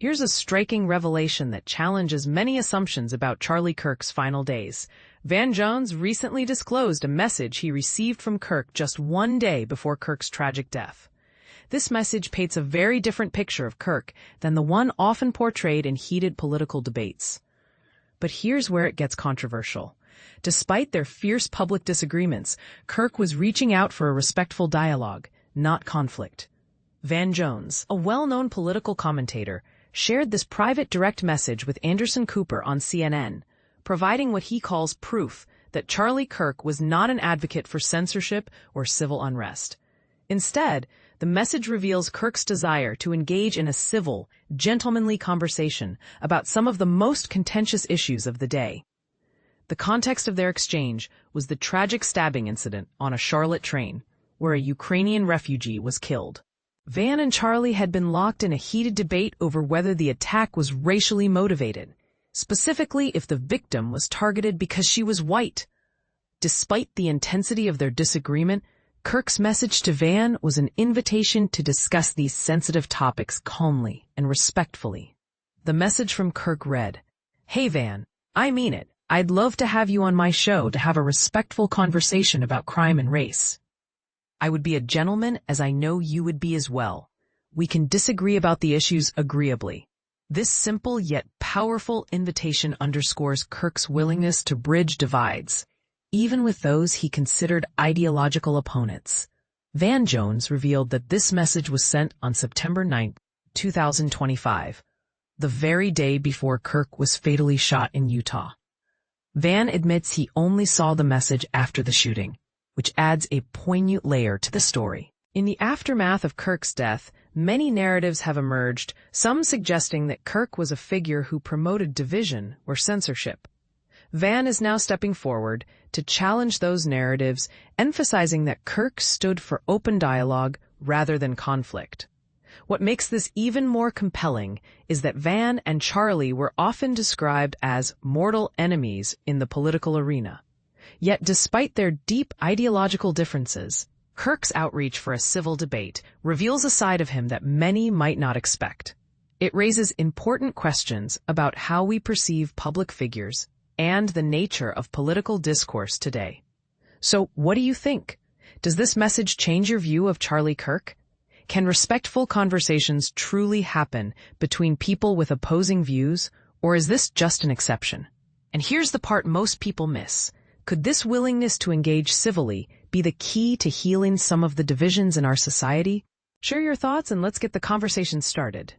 Here's a striking revelation that challenges many assumptions about Charlie Kirk's final days. Van Jones recently disclosed a message he received from Kirk just one day before Kirk's tragic death. This message paints a very different picture of Kirk than the one often portrayed in heated political debates. But here's where it gets controversial. Despite their fierce public disagreements, Kirk was reaching out for a respectful dialogue, not conflict. Van Jones, a well-known political commentator, shared this private direct message with Anderson Cooper on CNN, providing what he calls proof that Charlie Kirk was not an advocate for censorship or civil unrest. Instead, the message reveals Kirk's desire to engage in a civil, gentlemanly conversation about some of the most contentious issues of the day. The context of their exchange was the tragic stabbing incident on a Charlotte train, where a Ukrainian refugee was killed. Van and Charlie had been locked in a heated debate over whether the attack was racially motivated, specifically if the victim was targeted because she was white. Despite the intensity of their disagreement, Kirk's message to Van was an invitation to discuss these sensitive topics calmly and respectfully. The message from Kirk read, "Hey Van, I mean it. I'd love to have you on my show to have a respectful conversation about crime and race. I would be a gentleman, as I know you would be as well. We can disagree about the issues agreeably." This simple yet powerful invitation underscores Kirk's willingness to bridge divides, even with those he considered ideological opponents. Van Jones revealed that this message was sent on September 9, 2025, the very day before Kirk was fatally shot in Utah. Van admits he only saw the message after the shooting, which adds a poignant layer to the story. In the aftermath of Kirk's death, many narratives have emerged, some suggesting that Kirk was a figure who promoted division or censorship. Van is now stepping forward to challenge those narratives, emphasizing that Kirk stood for open dialogue rather than conflict. What makes this even more compelling is that Van and Charlie were often described as mortal enemies in the political arena. Yet despite their deep ideological differences, Kirk's outreach for a civil debate reveals a side of him that many might not expect. It raises important questions about how we perceive public figures and the nature of political discourse today. So, what do you think? Does this message change your view of Charlie Kirk? Can respectful conversations truly happen between people with opposing views, or is this just an exception? And here's the part most people miss. Could this willingness to engage civilly be the key to healing some of the divisions in our society? Share your thoughts and let's get the conversation started.